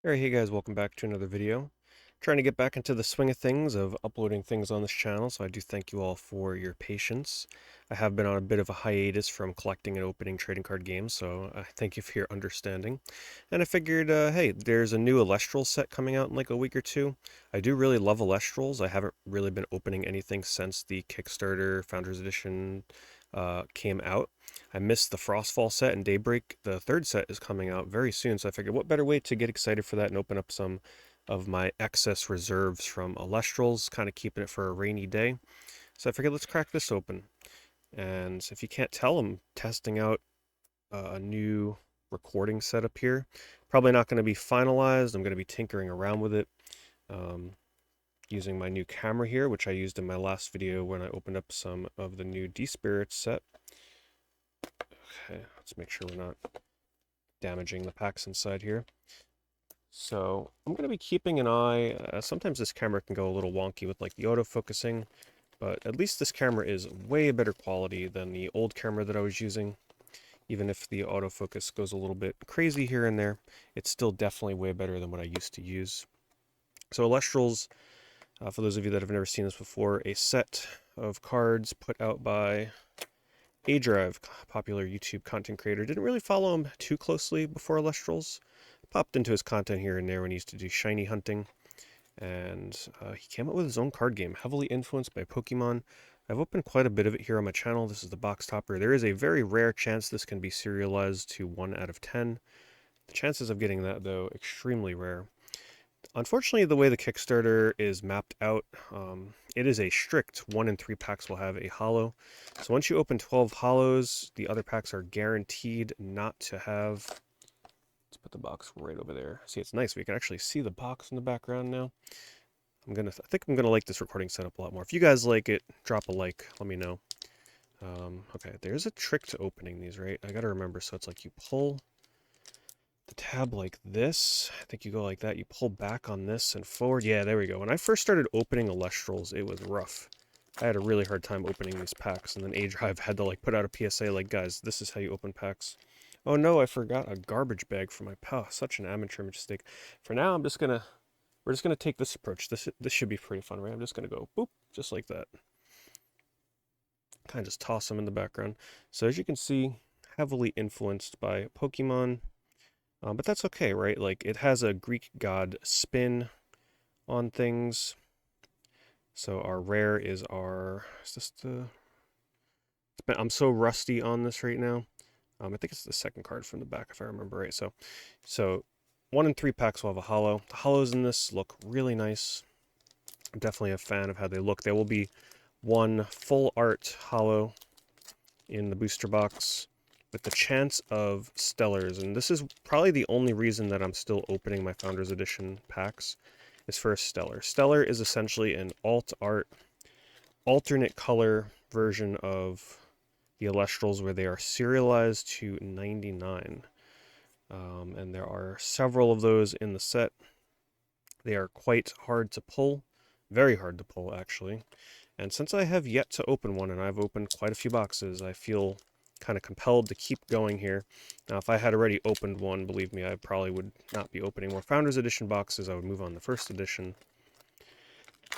Alright, hey guys, welcome back to another video. Trying to get back into the swing of things of uploading things on this channel, so I do thank you all for your patience. I have been on a bit of a hiatus from collecting and opening trading card games, so I thank you for your understanding. And I figured, hey, there's a new Elestrals set coming out in like a week or two. I do really love Elestrals. I haven't really been opening anything since the Kickstarter Founders Edition came out. I missed the Frostfall set and Daybreak. The third set is coming out very soon, so I figured what better way to get excited for that and open up some of my excess reserves from Elestrals, kind of keeping it for a rainy day. So I figured let's crack this open. And if you can't tell, I'm testing out a new recording setup here. Probably not going to be finalized. I'm going to be tinkering around with it. Using my new camera here, which I used in my last video when I opened up some of the new D-Spirits set. Okay, let's make sure we're not damaging the packs inside here. So I'm going to be keeping an eye. Sometimes this camera can go a little wonky with like the autofocusing, but at least this camera is way better quality than the old camera that I was using. Even if the autofocus goes a little bit crazy here and there, it's still definitely way better than what I used to use. So Elestrals, for those of you that have never seen this before, a set of cards put out by A-Drive, popular YouTube content creator. Didn't really follow him too closely before Elestrals. Popped into his content here and there when he used to do shiny hunting. And he came up with his own card game, heavily influenced by Pokemon. I've opened quite a bit of it here on my channel. This is the box topper. There is a very rare chance this can be serialized to 1 out of 10. The chances of getting that, though, extremely rare. Unfortunately, the way the Kickstarter is mapped out, it is a strict 1 in 3 packs will have a holo. So once you open 12 holos, the other packs are guaranteed not to have. Let's put the box right over there. See, it's nice. We can actually see the box in the background now. I think I'm gonna like this recording setup a lot more. If you guys like it, drop a like. Let me know. Okay, there's a trick to opening these, right? I gotta remember. So it's like you pull the tab like this. I think you go like that. You pull back on this and forward. Yeah, there we go. When I first started opening Elestrals, it was rough. I had a really hard time opening these packs, and then A-Drive had to like put out a PSA like, guys, this is how you open packs. Oh no, I forgot a garbage bag for my pal. Such an amateur mistake. For now, we're just gonna take this approach. This should be pretty fun, right? I'm just gonna go boop, just like that. Kind of just toss them in the background. So as you can see, heavily influenced by Pokemon. But that's okay, right? Like, it has a Greek god spin on things. So our rare is our... Is this the... I'm so rusty on this right now. I think it's the second card from the back, if I remember right. So 1 in 3 packs will have a holo. The holos in this look really nice. I'm definitely a fan of how they look. There will be one full art holo in the booster box with the chance of stellars, and this is probably the only reason that I'm still opening my Founders Edition packs, is for a stellar. Stellar is essentially an alt art, alternate color version of the Elestrals where they are serialized to 99. And there are several of those in the set. They are quite hard to pull, very hard to pull actually. And since I have yet to open one, and I've opened quite a few boxes, I feel kind of compelled to keep going here. Now, if I had already opened one, believe me, I probably would not be opening more Founders Edition boxes. I would move on to First Edition.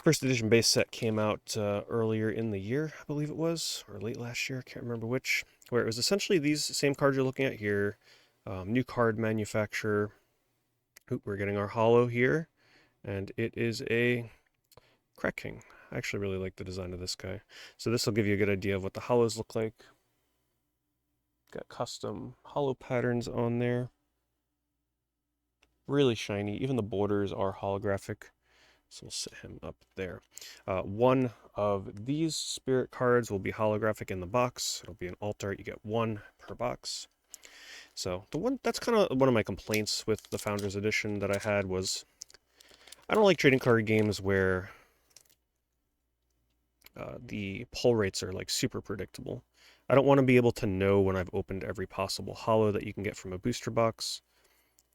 First Edition base set came out earlier in the year, I believe it was, or late last year, I can't remember which, where it was essentially these same cards you're looking at here. New card manufacturer. Oop, we're getting our holo here, and it is a Crack King. I actually really like the design of this guy. So this will give you a good idea of what the holos look like. Got custom holo patterns on there. Really shiny. Even the borders are holographic. So we'll set him up there. One of these spirit cards will be holographic in the box. It'll be an alt art. You get 1 per box. So that's kind of one of my complaints with the Founders Edition that I had was I don't like trading card games where the pull rates are like super predictable. I don't want to be able to know when I've opened every possible holo that you can get from a booster box.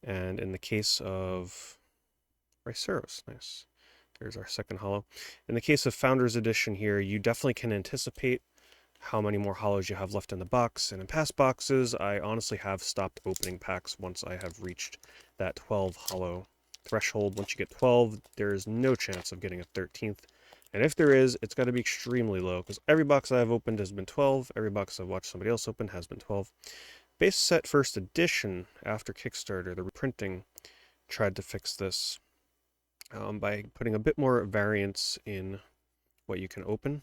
And in the case of Riceros, nice. There's our second holo. In the case of Founders Edition here, you definitely can anticipate how many more holos you have left in the box. And in past boxes, I honestly have stopped opening packs once I have reached that 12 holo threshold. Once you get 12, there's no chance of getting a 13th. And if there is, it's got to be extremely low, because every box I've opened has been 12. Every box I've watched somebody else open has been 12. Base set first edition after Kickstarter, the reprinting, tried to fix this by putting a bit more variance in what you can open.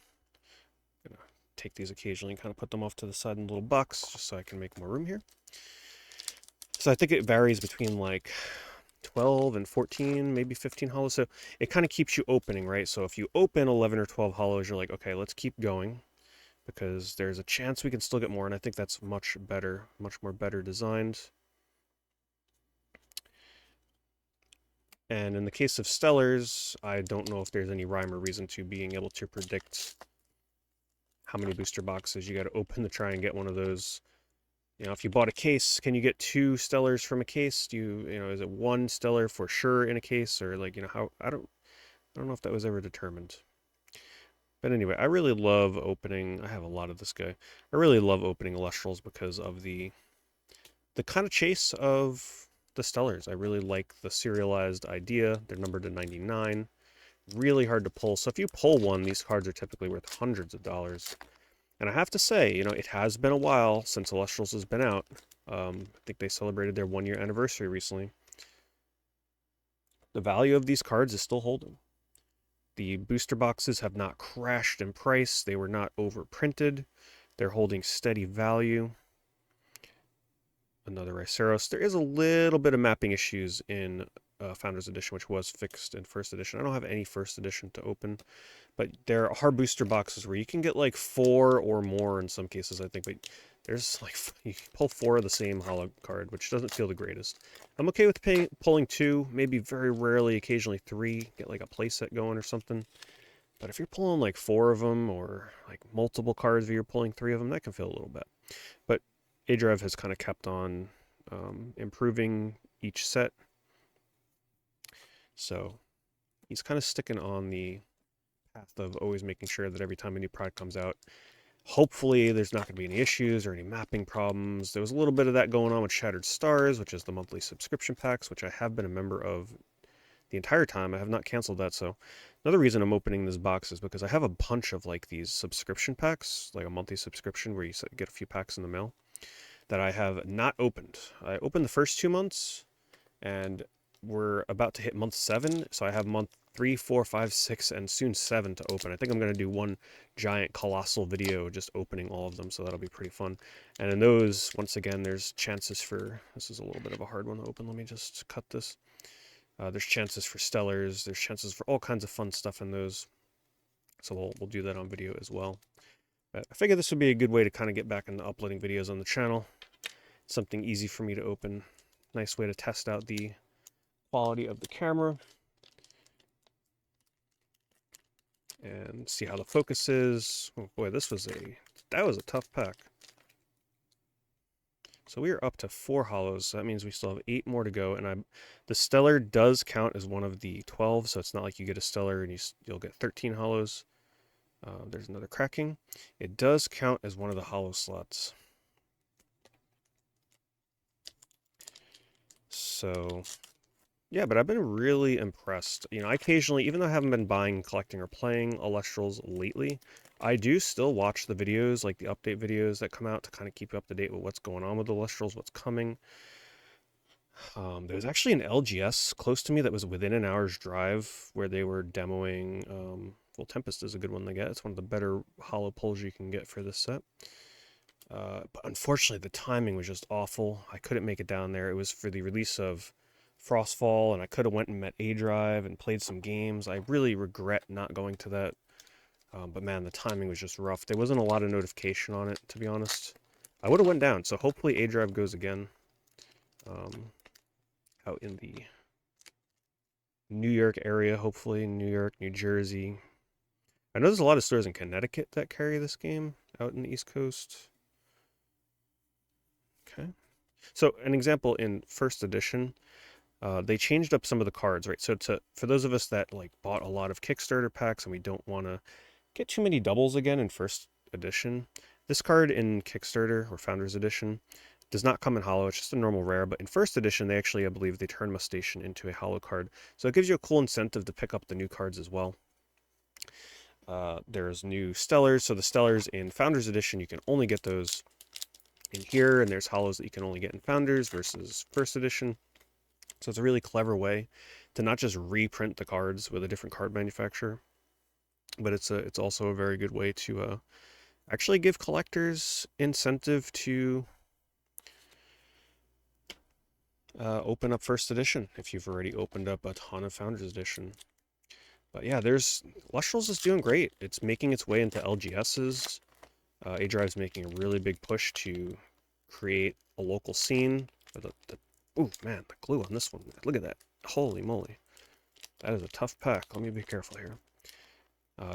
I'm going to take these occasionally and kind of put them off to the side in a little box just so I can make more room here. So I think it varies between like 12 and 14, maybe 15 hollows. So it kind of keeps you opening, right? So if you open 11 or 12 hollows, you're like, okay, let's keep going, because there's a chance we can still get more. And I think that's much better, much more better designed. And in the case of Stellars, I don't know if there's any rhyme or reason to being able to predict how many booster boxes you got to open to try and get one of those. You know, if you bought a case, can you get 2 Stellars from a case? Do you know, is it 1 Stellar for sure in a case, or like, you know, how, I don't know if that was ever determined. But anyway, I really love opening, I have a lot of this guy. I really love opening Elestrals because of the kind of chase of the Stellars. I really like the serialized idea. They're numbered to 99. Really hard to pull. So if you pull one, these cards are typically worth hundreds of dollars. And I have to say, you know, it has been a while since Elestrals has been out. I think they celebrated their 1-year anniversary recently. The value of these cards is still holding. The booster boxes have not crashed in price. They were not overprinted. They're holding steady value. Another Iceros. There is a little bit of mapping issues in Founders Edition, which was fixed in First Edition. I don't have any First Edition to open, but there are booster boxes where you can get like 4 or more in some cases, I think, but there's like, you can pull 4 of the same holo card, which doesn't feel the greatest. I'm okay with pulling 2, maybe very rarely, occasionally 3, get like a playset going or something. But if you're pulling like 4 of them, or like multiple cards where you're pulling 3 of them, that can feel a little bit. But Adrive has kind of kept on improving each set. So he's kind of sticking on the path of always making sure that every time a new product comes out, hopefully there's not going to be any issues or any mapping problems. There was a little bit of that going on with Shattered Stars, which is the monthly subscription packs, which I have been a member of the entire time. I have not canceled that. So another reason I'm opening this box is because I have a bunch of like these subscription packs, like a monthly subscription where you get a few packs in the mail, that I have not opened. I opened the first 2 months, and we're about to hit month 7, so I have month 3, 4, 5, 6, and soon 7 to open. I think I'm going to do one giant colossal video just opening all of them, so that'll be pretty fun. And in those, once again, there's chances for, this is a little bit of a hard one to open, let me just cut this. There's chances for Stellars, there's chances for all kinds of fun stuff in those, so we'll do that on video as well. But I figured this would be a good way to kind of get back into uploading videos on the channel. Something easy for me to open. Nice way to test out the quality of the camera and see how the focus is. Oh boy, that was a tough pack. So we are up to 4 hollows. So that means we still have 8 more to go. And the Stellar does count as one of the 12, so it's not like you get a Stellar and you'll get 13 hollows. There's another cracking. It does count as one of the hollow slots. So yeah, but I've been really impressed. You know, I occasionally, even though I haven't been buying, collecting, or playing Elestrals lately, I do still watch the videos, like the update videos that come out to kind of keep you up to date with what's going on with Elestrals, what's coming. There's actually an LGS close to me that was within an hour's drive where they were demoing, well, Tempest is a good one to get. It's one of the better hollow pulls you can get for this set. But unfortunately, the timing was just awful. I couldn't make it down there. It was for the release of Frostfall, and I could have went and met A-Drive and played some games. I really regret not going to that. But man, the timing was just rough. There wasn't a lot of notification on it, to be honest. I would have went down, so hopefully A-Drive goes again. Out in the New York area, hopefully. New York, New Jersey. I know there's a lot of stores in Connecticut that carry this game out in the East Coast. Okay. So an example in First Edition, they changed up some of the cards, right? So for those of us that like bought a lot of Kickstarter packs and we don't want to get too many doubles again in First Edition, this card in Kickstarter or Founders Edition Does not come in holo, it's just a normal rare, but in first edition, they actually, I believe, they turn Mustache into a holo card. So it gives you a cool incentive to pick up the new cards as well. There's new Stellars, so the Stellars in Founders Edition, you can only get those in here, and there's holos that you can only get in Founders versus First Edition. So it's a really clever way to not just reprint the cards with a different card manufacturer, but it's also a very good way to actually give collectors incentive to open up First Edition if you've already opened up a ton of Founders Edition. But yeah, Elestrals is doing great. It's making its way into LGSs. A-Drive's making a really big push to create a local scene. Oh man, the glue on this one. Look at that. Holy moly. That is a tough pack. Let me be careful here.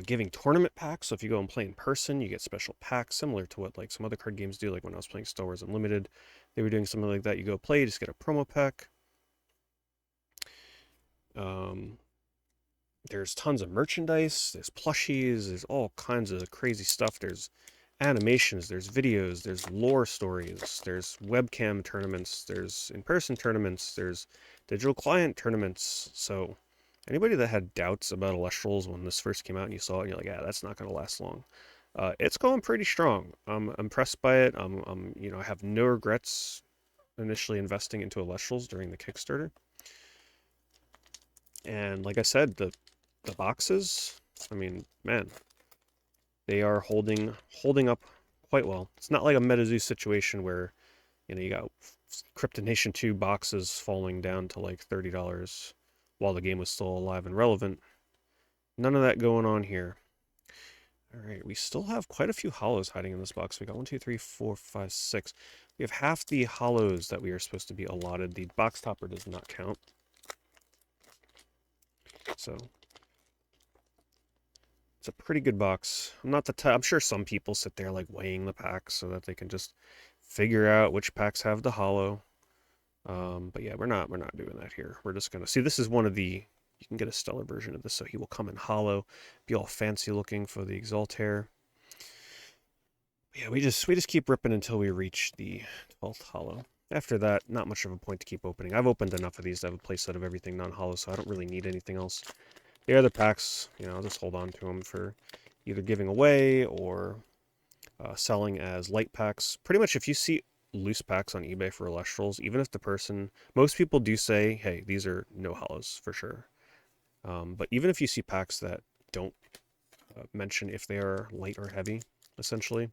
Giving tournament packs, so if you go and play in person, you get special packs, similar to what like some other card games do, like when I was playing Star Wars Unlimited. They were doing something like that. You go play, you just get a promo pack. There's tons of merchandise, there's plushies, there's all kinds of crazy stuff. There's animations, there's videos, there's lore stories, there's webcam tournaments, there's in-person tournaments, there's digital client tournaments. So anybody that had doubts about Elestrals when this first came out and you saw it and you're like, yeah, that's not going to last long. It's going pretty strong. I'm impressed by it. I have no regrets initially investing into Elestrals during the Kickstarter. And like I said, the boxes, I mean, man, they are holding up quite well. It's not like a MetaZoo situation where, you got Crypto Nation 2 boxes falling down to like $30 while the game was still alive and relevant. None of that going on here. All right, we still have quite a few holos hiding in this box. We got 1, 2, 3, 4, 5, 6. We have half the holos that we are supposed to be allotted. The box topper does not count. So it's a pretty good box. I'm sure some people sit there like weighing the packs so that they can just figure out which packs have the holo. But yeah, we're not doing that here. We're just gonna see. This is one of the. You can get a stellar version of this, so he will come in holo, be all fancy looking for the Exaltair. Yeah, we just keep ripping until we reach the 12th holo. After that, not much of a point to keep opening. I've opened enough of these to have a playset of everything non-holo, so I don't really need anything else. The other packs, I'll just hold on to them for either giving away or selling as light packs. Pretty much if you see loose packs on eBay for Elestrals, even if most people do say, hey, these are no holos for sure. But even if you see packs that don't mention if they are light or heavy, essentially,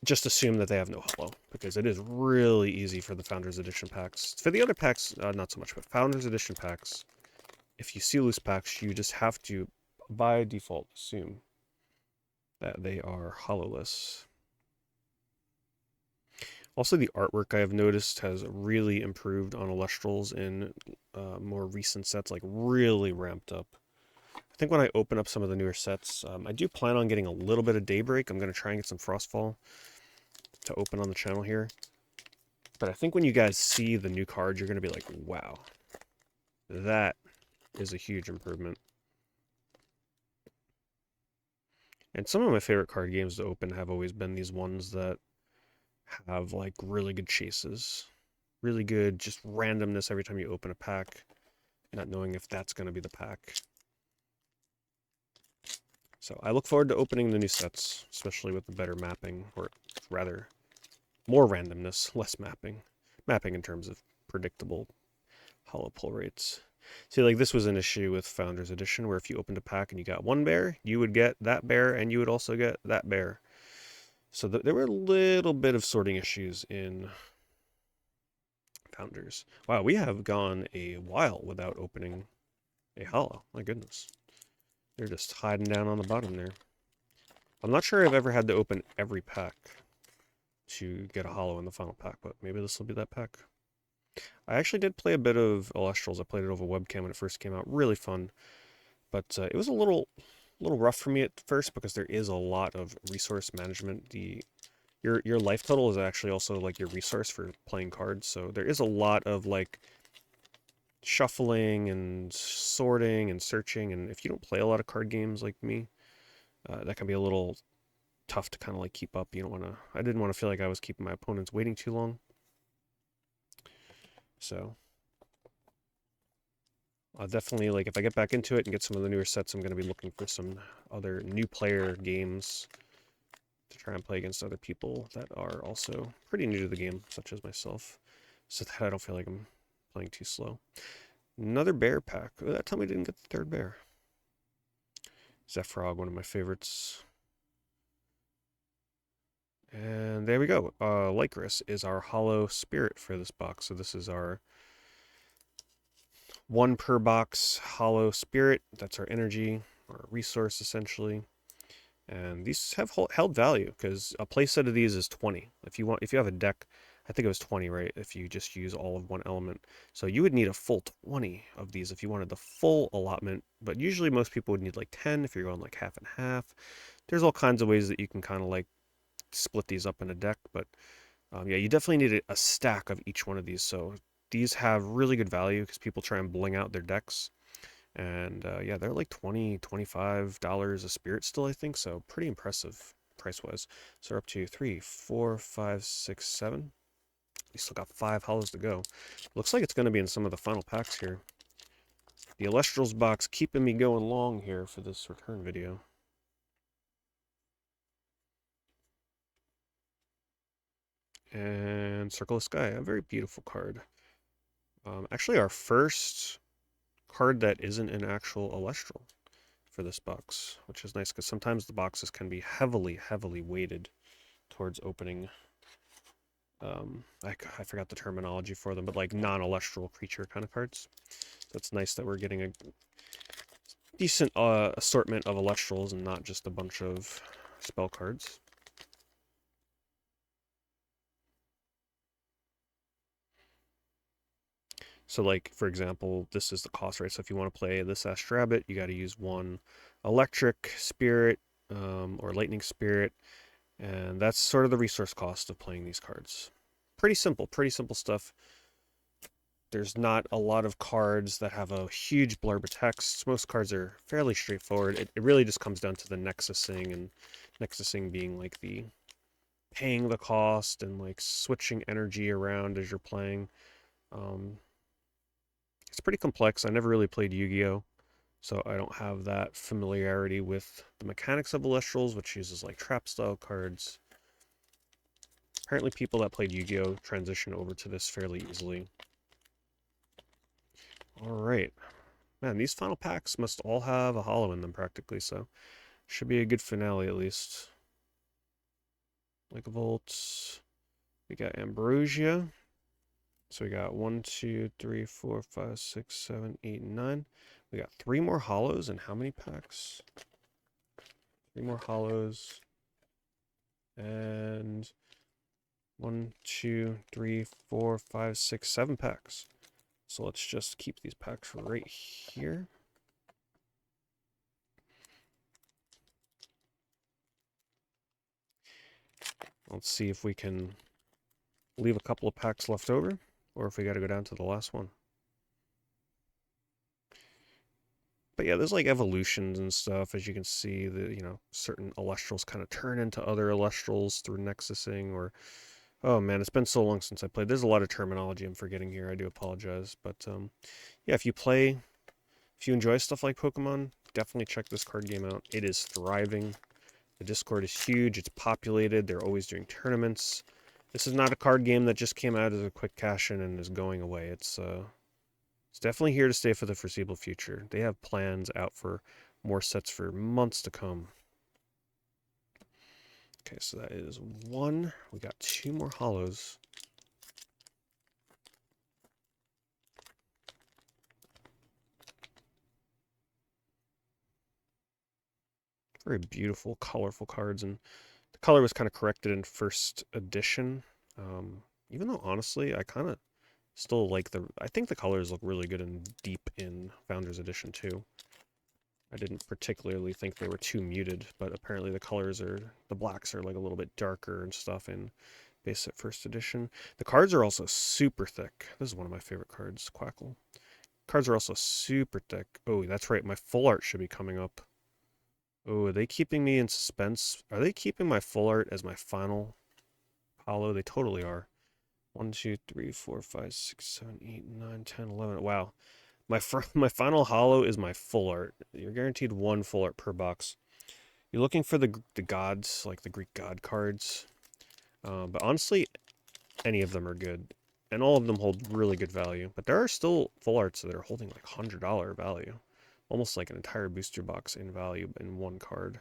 just assume that they have no holo, because it is really easy for the Founders Edition packs. For the other packs, not so much, but Founders Edition packs, if you see loose packs, you just have to, by default, assume that they are hololess. Also, the artwork I have noticed has really improved on Elestrals in more recent sets, like really ramped up. I think when I open up some of the newer sets, I do plan on getting a little bit of Daybreak. I'm going to try and get some Frostfall to open on the channel here. But I think when you guys see the new cards, you're going to be like, wow, that is a huge improvement. And some of my favorite card games to open have always been these ones that have like really good chases. Really good just randomness every time you open a pack, not knowing if that's going to be the pack. So I look forward to opening the new sets, especially with the better mapping, or rather, more randomness, less mapping. Mapping in terms of predictable holo pull rates. See, like this was an issue with Founders Edition, where if you opened a pack and you got one bear, you would get that bear, and you would also get that bear. So there were a little bit of sorting issues in Founders. Wow, we have gone a while without opening a holo. My goodness. They're just hiding down on the bottom there. I'm not sure I've ever had to open every pack to get a holo in the final pack, but maybe this will be that pack. I actually did play a bit of Elestrals. I played it over webcam when it first came out. Really fun. But it was a little rough for me at first because there is a lot of resource management. Your life total is actually also like your resource for playing cards. So there is a lot of like shuffling and sorting and searching. And if you don't play a lot of card games like me, that can be a little tough to kind of like keep up. You don't want to. I didn't want to feel like I was keeping my opponents waiting too long. So I'll definitely, like, if I get back into it and get some of the newer sets, I'm going to be looking for some other new player games to try and play against other people that are also pretty new to the game, such as myself, so that I don't feel like I'm playing too slow. Another bear pack. Oh, that time we didn't get the third bear. Zephyrog, one of my favorites. And there we go. Lycris is our hollow spirit for this box. So this is our 1 per box hollow spirit. That's our energy, our resource essentially. And these have held value because a playset of these is 20. If you have a deck, I think it was 20, right? If you just use all of one element. So you would need a full 20 of these if you wanted the full allotment, but usually most people would need like 10 if you're going like half and half. There's all kinds of ways that you can kind of like split these up in a deck, but yeah, you definitely need a stack of each one of these. So these have really good value because people try and bling out their decks. And yeah, they're like $20, $25 a spirit still, I think. So pretty impressive price-wise. So we're up to 3, 4, 5, 6, 7. We still got 5 hollows to go. Looks like it's going to be in some of the final packs here. The Elestrals box keeping me going long here for this return video. And Circle of Sky, a very beautiful card. Actually, our first card that isn't an actual Elestral for this box, which is nice because sometimes the boxes can be heavily weighted towards opening. I forgot the terminology for them, but like non-Elestral creature kind of cards. So it's nice that we're getting a decent assortment of Elestrals and not just a bunch of spell cards. So like, for example, this is the cost, right? So if you want to play this Astrabbit, you got to use 1 Electric Spirit or Lightning Spirit, and that's sort of the resource cost of playing these cards. Pretty simple stuff. There's not a lot of cards that have a huge blurb of text. Most cards are fairly straightforward. It really just comes down to the nexusing, and nexusing being like the paying the cost and like switching energy around as you're playing. It's pretty complex. I never really played Yu-Gi-Oh, so I don't have that familiarity with the mechanics of Elestrals, which uses like trap style cards. Apparently people that played Yu-Gi-Oh transition over to this fairly easily. Alright. Man, these final packs must all have a hollow in them practically, so should be a good finale at least. Like a Volt. We got Ambrosia. So we got 1, 2, 3, 4, 5, 6, 7, 8, 9. We got 3 more hollows and how many packs? 3 more hollows. And 1, 2, 3, 4, 5, 6, 7 packs. So let's just keep these packs right here. Let's see if we can leave a couple of packs left over, or if we got to go down to the last one. But yeah, there's like evolutions and stuff, as you can see, the certain Elestrals kind of turn into other Elestrals through nexusing, or oh man, it's been so long since I played. There's a lot of terminology I'm forgetting here. I do apologize, but yeah, if you enjoy stuff like Pokemon, definitely check this card game out. It is thriving. The Discord is huge. It's populated. They're always doing tournaments. This is not a card game that just came out as a quick cash-in and is going away. It's definitely here to stay for the foreseeable future. They have plans out for more sets for months to come. Okay, so that is 1. We got 2 more hollows. Very beautiful, colorful cards, and the color was kind of corrected in first edition. Even though honestly, I kind of still like I think the colors look really good and deep in Founders Edition too. I didn't particularly think they were too muted, but apparently the blacks are like a little bit darker and stuff in basic first edition. The cards are also super thick. This is one of my favorite cards, Quackle. Cards are also super thick. Oh, that's right, my full art should be coming up Oh, are they keeping me in suspense? Are they keeping my full art as my final hollow? They totally are. 1, 2, 3, 4, 5, 6, 7, 8, 9, 10, 11. Wow. My final hollow is my full art. You're guaranteed one full art per box. You're looking for the gods, like the Greek god cards. But honestly, any of them are good. And all of them hold really good value. But there are still full arts that are holding like $100 value. Almost like an entire booster box in value in one card.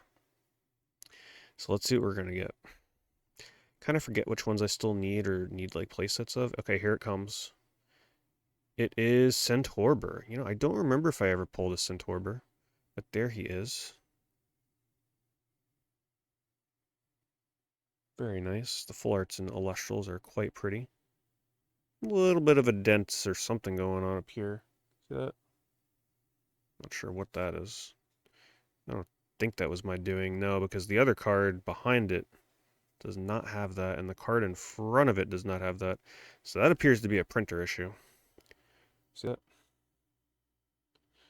So let's see what we're going to get. Kind of forget which ones I still need or need like playsets of. Okay, here it comes. It is Centorber. You know, I don't remember if I ever pulled a Centorber. But there he is. Very nice. The full arts and Elestrals are quite pretty. A little bit of a dent or something going on up here. See that? Not sure what that is. I don't think that was my doing. No, because the other card behind it does not have that, and the card in front of it does not have that. So that appears to be a printer issue. See that?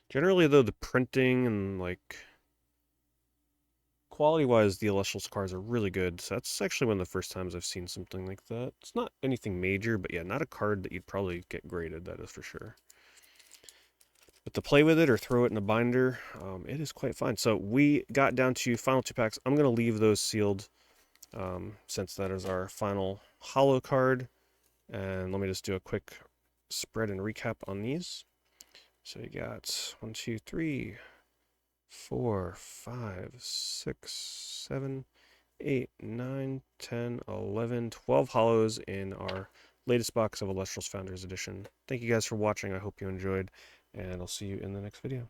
Generally, though, the printing and, like, quality-wise, the Elestrals cards are really good. So that's actually one of the first times I've seen something like that. It's not anything major, but yeah, not a card that you'd probably get graded, that is for sure. But to play with it or throw it in a binder, it is quite fun. So we got down to final 2 packs. I'm going to leave those sealed since that is our final hollow card. And let me just do a quick spread and recap on these. So you got 1, 2, 3, 4, 5, 6, 7, 8, 9, 10, 11, 12 hollows in our latest box of Elestrals Founders Edition. Thank you guys for watching. I hope you enjoyed, and I'll see you in the next video.